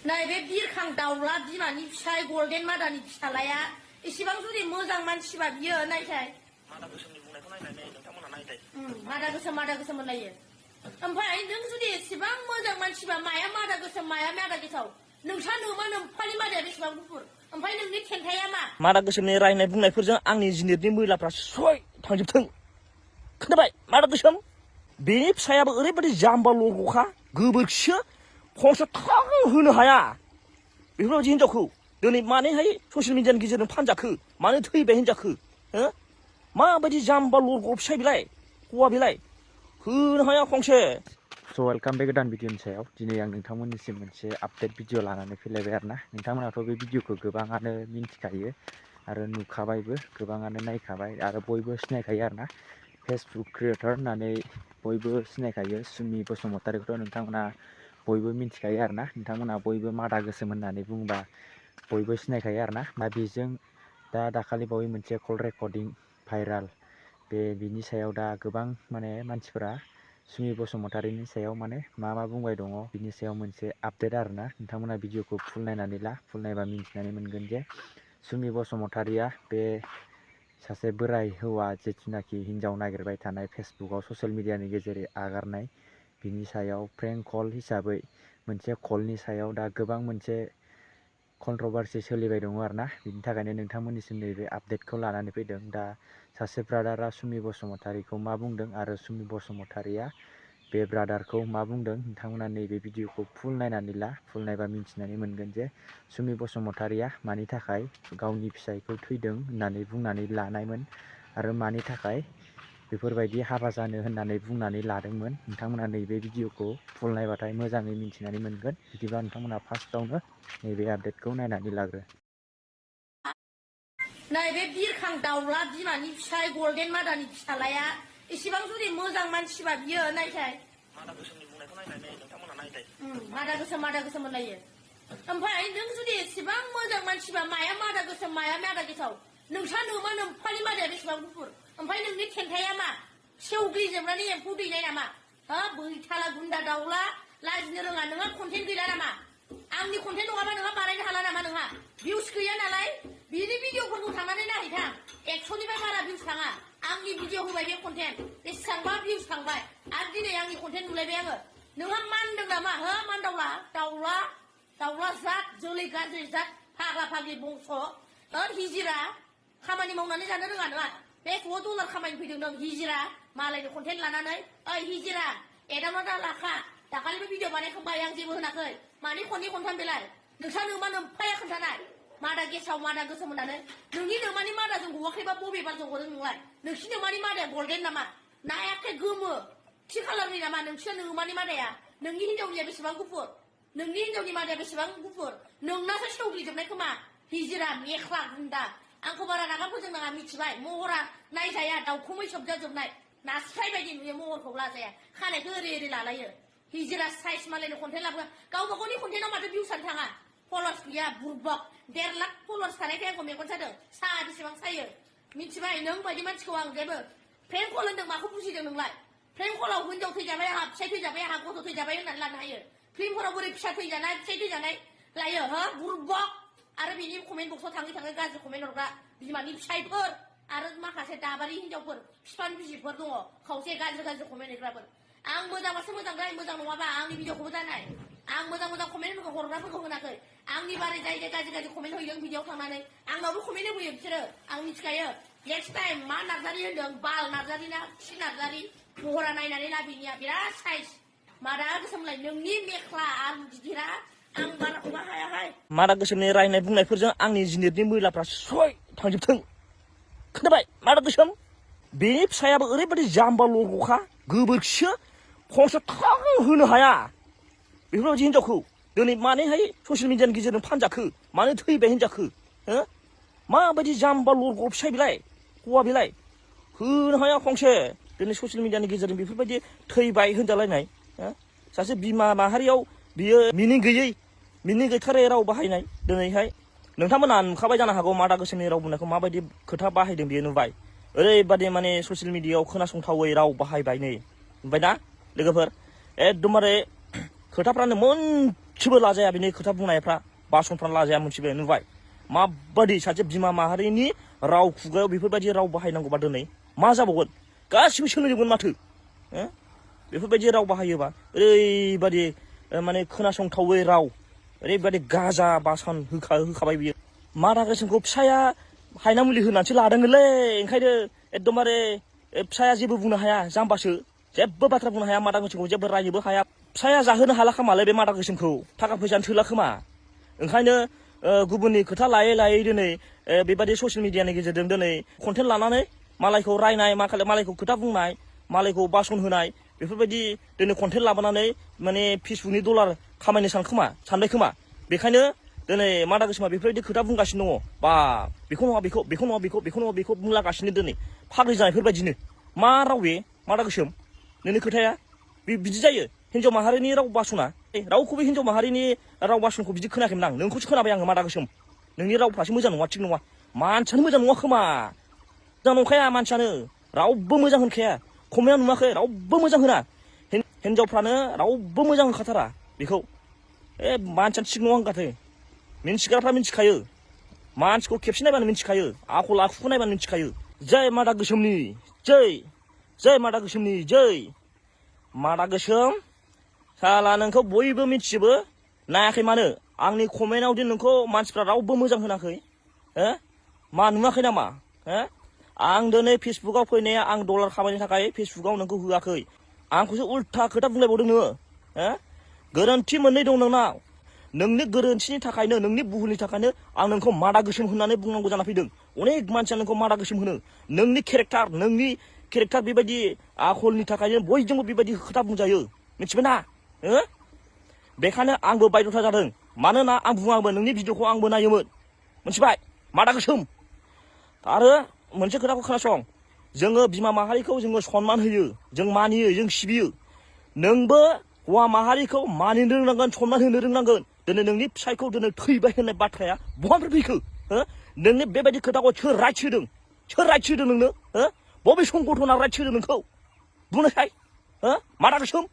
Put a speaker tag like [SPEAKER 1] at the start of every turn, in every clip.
[SPEAKER 1] नैबे बिरखां दाउला बिमानि फिसाय गल्डेन मादानि फिसालाया एसेबां जुदि मोजां मानसिबा बियो नायसाय
[SPEAKER 2] मादा गोसोमनि बुंनायखौ नायनानै नोंथांमोना नायदो
[SPEAKER 1] मादा गोसोम होनलायो ओमफ्राय नों जुदि एसेबां मोजां मानसिबा माया मादा गोसोम माया मादा गेसाव नोंसा नोमा नोम्फानि मादाया बेसेबां गुफुर ओमफ्राय नोंनि खेन्थाया मा
[SPEAKER 3] मादा गोसोमनि रायनाय बुंनायफोरजों आंनि जिनिरनि मैलाफ्रा स्रय थांजोबथों खोनाबाय मादा गोसोम बेनि फिसायाबो ओरैबायदि जाम्बा लग'खा गोबोरखिसो खंसे थां होनो हाया बेफोरबायदि हिनजावखौ दिनै मानोहाय ससियेल मिडियानि गेजेरजों फानजाखो मानो थैबाय होनजाखो हो माबायदि जाम्बा लग' फिसाय बिलाय हौवा बिलाय होनो हाया खंसे
[SPEAKER 4] स' वेलकाम बे गोदान भिडिअनि सायाव दिनै आं नोंथांमोननिसिम मोनसे आपडेट भिडिअ लानानै फैलायबाय आरोना नोंथांमोनाथ' बे भिडिअखौ गोबाङानो मिन्थिखायो आरो नुखाबायबो गोबाङानो नायखाबाय आरो बयबो सिनायखायो आरोना फेसबुक क्रिएटर होननानै बयबो सिनायखायो सुमि बसुमतारीखौथ' नोंथांमोना बयबो मिन्थिखायो आरोना नोंथांमोना बयबो मादा गोसोम होननानै बुंबा बयबो सिनायखायो आरोना दा बेजों दाखालि बावै मोनसे कल रेकर्डिं भाइराल बिनि सायाव दा गोबां माने मानसिफोरा सुमि बसुमतारीनि सायाव माने मा बुंबाय दङ बिनि सायाव मोनसे आपडेट आरोना नोंथांमोना भिडिअखौ फुल नायनानै ला फुल नायबा मिन्थिनानै मोनगोन जे सुमि बसुमतारीया बे सासे बोराय हौवा जिथुनाखि हिन्जाव नागिरबाय थानाय फेसबुकाव ससियेल मिडियानि गेजेरै आगारनाय बिनि सायाव प्रेंक कल हिसाबै मोनसे कलनि सायाव दा गोबां मोनसे कन्ट्रभार्सि सोलिबाय दङ आरोना बिनि थाखायनो नोंथांमोननिसिम नैबे आपडेटखौ लानानै फैदों दा सासे ब्रादारा सुमि बसुमतारीखौ मा बुंदों आरो सुमि बसुमतारीया बे ब्रादारखौ मा बुंदों नोंथांमोना नैबे भिडिअखौ फुल नायनानै ला फुल नायबा मिन्थिनानै मोनगोन जे सुमि बसुमतारीया मानि थाखाय गावनि फिसायखौ थैदों होननानै बुंनानै लानायमोन आरो मानि थाखाय बेफोरबायदि हाबा जानो होननानै बुंनानै लादोंमोन नोंथांमोना नैबे भिडिअखौ फुल नायबाथाय मोजाङै मिन्थिनानै मोनगोन बिदिबा नोंथांमोना फार्स्टआवनो नैबे आपडेटखौ नायनानै लाग्रो
[SPEAKER 1] नैबे बिरखां दाउला बिमानि फिसाय गल्डेन मादानि फिसालाया एसेबां जुदि मोजां मानसिबा बियो नायसाय
[SPEAKER 2] मादा गोसोमनि बुंनायखौ नायनानै नोंथांमोना नायदो
[SPEAKER 1] मादा गोसोम होनलायो ओमफ्राय नों जुदि एसेबां मोजां मानसिबा माया मादा गोसोम माया मादा गेसाव नोंसा नोमा नोम्फानि मादाया बेसेबां गुफुर ओमफ्राय नोंनि खेन्थाया मा सेवग्लिजोबनानै एम्फौ दैनाय नामा हो बैथाला गुन्दा दाउला लाजिनो रोङा नोंहा कन्टेन्ट गैला नामा आंनि कन्टेन्ट नङाबा नोंहा बानायनो हाला नामा नोंहा भिउस गैया नालाय बिनि भिडिअफोरखौ थांनानै नायहैथां 100निफ्राय बारा भिउस थाङा आंनि भिडिअ होबाय बे कन्टेन्ट बेसेबांबा भिउस थांबाय आरो दिनै आंनि कन्टेन्ट नुलायबाय आङो नोंहा मानदों नामा हो मानदावला दाउला जात जोलै गाज्रि जात फाग्ला फाग्लि बंस' हिजिरा खामानि मावनानै जानो रोङा नङा बे $100 खामायनो फैदों नों हिजिरा मालायनि कन्टेन्ट लानानै ओइ हिजिरा एदावना दा लाखा दाखालिबो भिडिअ बानायखांबाय आं जेबो होनाखै मानि खननै खनथाम बेलाय नोंसा नोमा नोम्फाया खोन्थानाय मादा गेसाव मादा गोसोम होननानै नोंनि नोमानि मादाजों गवाखैबा बबे बारजों गदों नोंलाय नोंसिनि नोमानि मादाया गल्डेन नामा ना एखे गोमो थि खालारनि नामा नोंसिना नोमानि मादाया नोंनि हिनजावनिया बेसेबां गुफुर नोंनि हिनजावनि मादाया बेसेबां गुफुर नोंनासो सेवग्लिजोबनाय खोमा हिजिरा मेख्ला गुन्दा आंखौ बारा नागा फोजोंनाङा मिथिबाय महरा नायजाया दाउखुमै सोबजाजोबनाय नास्राय बायदि नुयो महरखौ लाजाया खानायखौ ओरै लालायो हिजिरा साइज मालायनि कन्टेन्ट लाबोआ गावबा गावनि कन्टेन्टआव माथो भिउसानो थाङा फल'वार्स गैया बुरबक 1.5 लाख फल'वार्स थानायखाय आंखौ मेगन सादों साहा बेसेबां सायो मिथिबाय नों बायदि मानसिखौ आं जेबो फ्रेंक कल होनदों माखौ बुजिदों नोंलाय फ्रेंक कलाव हिनजाव थैजाबाय आंहा फिसाय थैजाबाय आंहा गथ' थैजाबाय होननानै लानो हायो फिल्मफोराव बोरै फिसा थैजानाय फिसाय थैजानाय लायो हो बुरबक आरो बिनि कमेन्ट बक्सआव थाङै गाज्रि कमेन्ट हरग्रा बिमानि फिसायफोर आरो माखासे दाबारि हिनजावफोर बिफानि बिसिफोर दङ खावसे गाज्रि कमेन्ट होग्राफोर आं मोजांबासो मोजां गाय मोजां नङाबा आंनि भिडिअखौबो जानाय आं मोजां कमेन्टफोरखौ हरग्राफोरखौ होनाखै आंनि बारै जाय गाज्रि कमेन्ट होयो भिडिअआव थांनानै आंनावबो कमेन्ट होबोयो बिसोरो आं मिथिखायो नेक्स्ट टाइम मा नार्जारि होनदों बाल नार्जारि ना खि नार्जारि महरा नायनानै ला बिनिया बिराद साइज मादा गोसोमलाय नोंनि मेख्ला आं गिदिरा आं बाराखौबा हायाहाय
[SPEAKER 3] मादा गोसोमनि रायनाय बुंनायफोरजों आंनि जिनिरनि मैलाफ्रा स्रय थांजोबथों खोनाबाय मादा गोसोम बेनि फिसायाबो ओरैबायदि जाम्बा लग'खा गोबोरखिसो खंसे थां होनो हाया बेफोरबायदि हिनजावखौ दिनै मानोहाय ससियेल मिडियानि गेजेरजों फानजाखो मानो थैबाय होनजाखो हो माबायदि जाम्बा लग' फिसाय बिलाय हौवा बिलाय होनो हाया खंसे दिनै ससियेल मिडियानि गेजेरजों बेफोरबायदि थैबाय होनजालायनाय सासे बिमा माहारियाव बियो मिनिं गैथारै राव बाहायनाय दिनैहाय नोंथांमोना नुखाबाय जानो हागौ मादा गोसोमनि राव बुंनायखौ माबायदि खोथा बाहायदों बियो नुबाय ओरैबायदि माने ससियेल मिडियायाव खोनासंथावै राव बाहायबाय नै नुबाय ना लोगोफोर एकदमबारे खोथाफ्रानो मोनसेबो लाजाया बिनि खोथा बुंनायफ्रा बासनफ्रा लाजाया मोनसेबो नुबाय माबादि सासे बिमा माहारिनि राव खुगायाव बेफोरबायदि राव बाहायनांगौबा दिनै मा जाबावगोन गासिबो सोलोंजोबगोन माथो बेफोरबायदि राव बाहायोबा ओरैबादि माने खोनासंथावै राव ओरैबादि गाजा बासन होखाबाय बियो मादा गोसोमखौ फिसाया हायना मुलि होनानैसो लादोंलै ओंखायनो एकदमबारे फिसाया जेबो बुंनो हाया जाम्बासो जेबो बाथ्रा बुंनो हाया मादा गोसोमखौ जेबो रायनोबो हाया फिसाया जाहोनो हाला खोमालै बे मादा गोसोमखौ थाखा फैसानो थोला खोमा ओंखायनो गुबुननि खोथा लायै लायै दिनै बेबायदि ससियेल मिडियानि गेजेरजों दिनै कन्टेन्ट लानानै मालायखौ रायनाय मालायखौ खोथा बुंनाय मालायखौ बासन होनाय बेफोरबायदि दिनै कन्टेन्ट लाबोनानै माने फेसबुकनि डलार खामायनो सानबाय खोमा बेखायनो दिनै मादा गोसोमा बेफोरबायदि खोथा बुंगासिनो दङ बा बेखौ नङा बेखौ नङा बेखौ नङा बेखौ बुंलागासिनो दिनै फाग्लि जानायफोरबायदिनो मा राव बे मादा गोसोम नोंनि खोथाया बिदि जायो हिन्जाव माहारिनि राव बासना रावखौबो हिन्जाव माहारिनि राव बासनखौ बिदि खोनायाखैमोन आं नोंखौसो खोनाबाय आङो मादा गोसोम नोंनि रावफ्रासो मोजां नङा थिग नङा मानसियानो मोजां नङा खोमा मोजां नंखाया मानसियानो रावबो मोजां होनखाया खमाया नुवाखै रावबो मोजां होना हिन्जावफ्रानो रावबो मोजां होनखाथारा बेखौ मानसियानो थिग नङा होनखाथो मिन्थिग्राफ्रा मिन्थिखायो मानसिखौ खेबसे नायबानो मिन्थिखायो आखल आखुखौ नायबानो मिन्थिखायो जै मादा गोसोमनि जै मादा गोसोमनि जै मादा गोसोम साला नोंखौ बयबो मिथिजोबो नायाखै मानो आंनि कमेन्टआव दि नोंखौ मानसिफ्रा रावबो मोजां होनाखै मा नुवाखै नामा आं दिनै फेसबुकाव फैनाया आं डलार खामायनो थाखाय फेसबुकाव नोंखौ होआखै आंखौसो उल्था खोथा बुंलायबावदों नोङो गोरोन्थि मोननै दं नोंनाव नोंनि गोरोन्थिनि थाखायनो नोंनि भुलनि थाखायनो आं नोंखौ मादा गोसोम होननानै बुंनांगौ जाना फैदों अनेक मानसिया नोंखौ मादा गोसोम होनो नोंनि केरेक्टार बेबायदि आखलनि थाखायनो बयजोंबो बेबायदि खोथा बुंजायो मिथिबाय ना बेखायनो आंबो बायद'था जादों मानोना आं बुङामोन नोंनि भिडिअखौ आंबो नायोमोन मिथिबाय मादा गोसोम आरो मोनसे खोथाखौ खोनासं जोङो बिमा माहारिखौ जोङो सनमान होयो जों मानियो जों सिबियो नोंबो हौवा माहारिखौ मानिनो रोंनांगोन सनमान होनो रोंनांगोन दिनै नोंनि फिसायखौ दिनै थैबाय होननाय बाथ्राया बहानिफ्राय फैखो नोंनि बेबायदि खोथाखौ सोर राइट्स होदों नोंनो बबे संगठना राइट्स होदों नोंखौ बुंनायसाय मादा गोसोम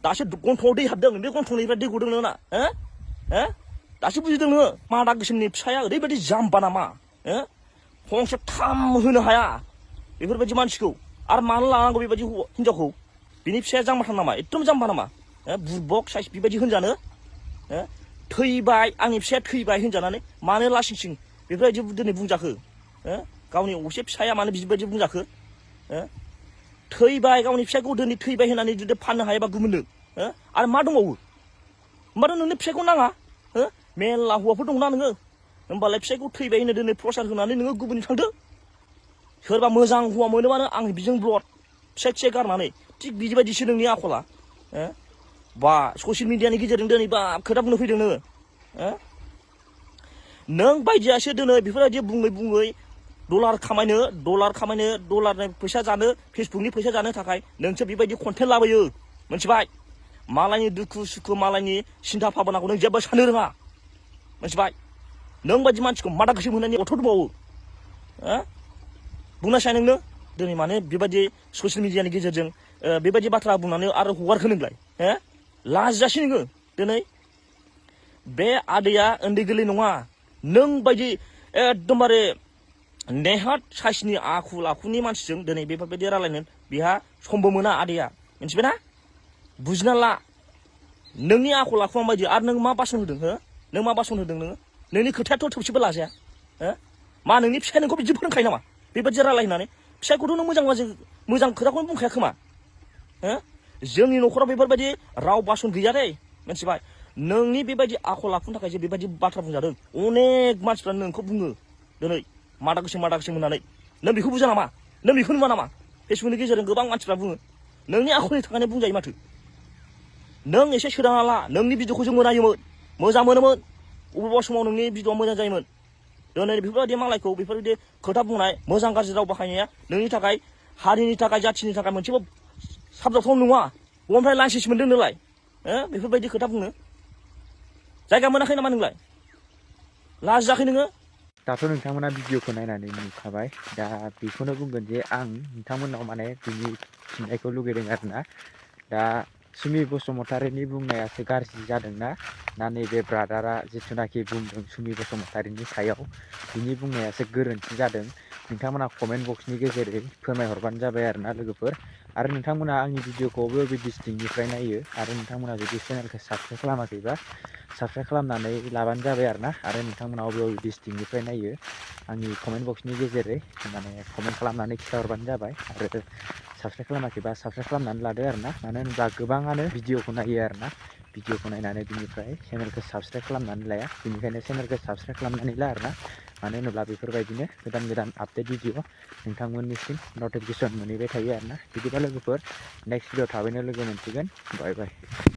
[SPEAKER 3] दासो गन्थंआव दै हाबदों बे गन्थंनिफ्राय दै गदों नोंना दासो बुजिदों नोङो मादा गोसोमनि फिसाया ओरैबायदि जाम्बा नामा फंसे थाम होनो हाया बेफोरबायदि मानसिखौ आरो मानो लानांगौ बेबायदि हिन्जावखौ बिनि फिसाया जाम्बाथार नामा एकदम जाम्बा नामा बुरबक साइज बेबायदि होनजानो थैबाय आंनि फिसाया थैबाय होनजानानै मानो लासिंसिं बेफोरबायदि दिनै बुंजाखो गावनि असे फिसाया मानो बिबायदि बुंजाखो थैबाय गावनि फिसायखौ दिनै थैबाय होननानै जुदि फाननो हायोबा गुबुननो आरो मा दंबावो होमबाथ' नोंनि फिसायखौ नाङा मेरला हौवाफोर दंना नोङो होमबालाय फिसायखौ थैबाय होनो दिनै प्रसार होनानै नोङो गुबुननि थांदो सोरबा मोजां हौवा मोनोबानो आं बिजों ब्लड फिसा गारनानै थिग बिदिबायदिसो नोंनि आखला बा ससियेल मिडियानि गेजेरजों दिनै बा खोथा बुंनो फैदों नोङो नों बायदियासो दिनै बेफोरबायदि बुङै डलार खामायनो डलारनि फैसा जानो फेसबुकनि फैसा जानो थाखाय नोंसो बेबायदि कन्टेन्ट लाबोयो मिथिबाय मालायनि दुखु सुखु मालायनि सिन्था भाबनाखौ नों जेबो साननो रोङा मिथिबाय नों बायदि मानसिखौ मादा गोसोम होनायनि अथ' दंबावो बुंनायसाय नोंनो दिनै माने बेबायदि ससियेल मिडियानि गेजेरजों बेबायदि बाथ्रा बुंनानै आरो हगारखो नोंलाय लाजिजासै नोङो दिनै बे आदैया उन्दै गोरलै नङा नों बायदि एकदमबारे नेहात साइसनि आखल आखुनि मानसिजों दिनै बेफोरबायदि रायलायनो बेहा समबो मोना आदैया मिथिबायना बुजिना ला नोंनि आखल आखुआ माबायदि आरो नों मा बासन होदों नों मा बासन होदों नोङो नोंनि खोथायाथ' थोबसेबो लाजाया मा नोंनि फिसाया नोंखौ बिदि फोरोंखायो नामा बेबायदि रायलायनानै फिसायखौथ' नों मोजां खोथाखौनो बुंखाया खोमा जोंनि न'खराव बेफोरबायदि राव बासन गैया दे मिथिबाय नोंनि बेबायदि आखल आखुनि थाखायसो बेबायदि बाथ्रा बुंजादों अनेक मानसिफ्रा नोंखौ बुङो दिनै मादा गोसोम होननानै नों बेखौ बुजा नामा नों बेखौ नुवा नामा फेसबुकनि गेजेरजों गोबां मानसिफ्रा बुङो नोंनि आखलनि थाखायनो बुंजायो माथो नों एसे सोदांना ला नोंनि भिडिअखौ जोंबो नायोमोन मोजां मोनोमोन अबेबा समाव नोंनि भिडिअआ मोजां जायोमोन दिनै बेफोरबायदि मालायखौ बेफोरबायदि खोथा बुंनाय मोजां गाज्रि राव बाहायनाया नोंनि थाखाय हारिनि थाखाय जाथिनि थाखाय मोनसेबो साबजाथाव नङा बबेनिफ्राय लाइसेन्स मोनदों नोंलाय बेफोरबायदि खोथा बुंनो जायगा मोनाखै नामा नोंलाय लाजियाखै नोङो
[SPEAKER 4] दाथ' नोंथांमोना भिडिअखौ नायनानै नुखाबाय दा बेखौनो बुंगोन जे आं नोंथांमोनाव माने बिनि फिननायखौ लुगैदों आरोना दा सुमि बसुमतारिनि बुंनायासो गाज्रि जादोंना ना नैबे ब्रादारा जिथुनाखि बुंदों सुमि बसुमतारिनि सायाव बिनि बुंनायासो गोरोन्थि जादों नोंथांमोना कमेन्ट बक्सनि गेजेरै फोरमायहरबानो जाबाय आरोना लोगोफोर आरो नोंथांमोना आंनि भिडिअखौ बबे बबे डिस्ट्रिक्टनिफ्राय नायो आरो नोंथांमोना जुदि चेनेलखौ साबस्क्राइब खालामाखैबा साबस्क्राइब खालामनानै लाबानो जाबाय आरोना आरो नोंथांमोना बबे बबे डिस्ट्रिक्टनिफ्राय नायो आंनि कमेन्ट बक्सनि गेजेरै माने कमेन्ट खालामनानै खिथाहरबानो जाबाय आरो साबस्क्राइब खालामाखैबा साबस्क्राइब खालामनानै लादो आरोना मानो होनोब्ला गोबाङानो भिडिअखौ नायो आरोना भिडिअखौ नायनानै बिनिफ्राय चेनेलखौ साबस्क्राइब खालामनानै लाया बेनिखायनो चेनेलखौ साबस्क्राइब खालामनानै ला आरोना मानो होनोब्ला बेफोरबायदिनो गोदान गोदान आपडेट भिडिअ नोंथांमोननिसिम नटिफिकेसन मोनहैबाय थायो आरोना बिदिबा लोगोफोर नेक्स्ट भिडिअ थाबैनो लोगो मोनसिगोन बाय बाय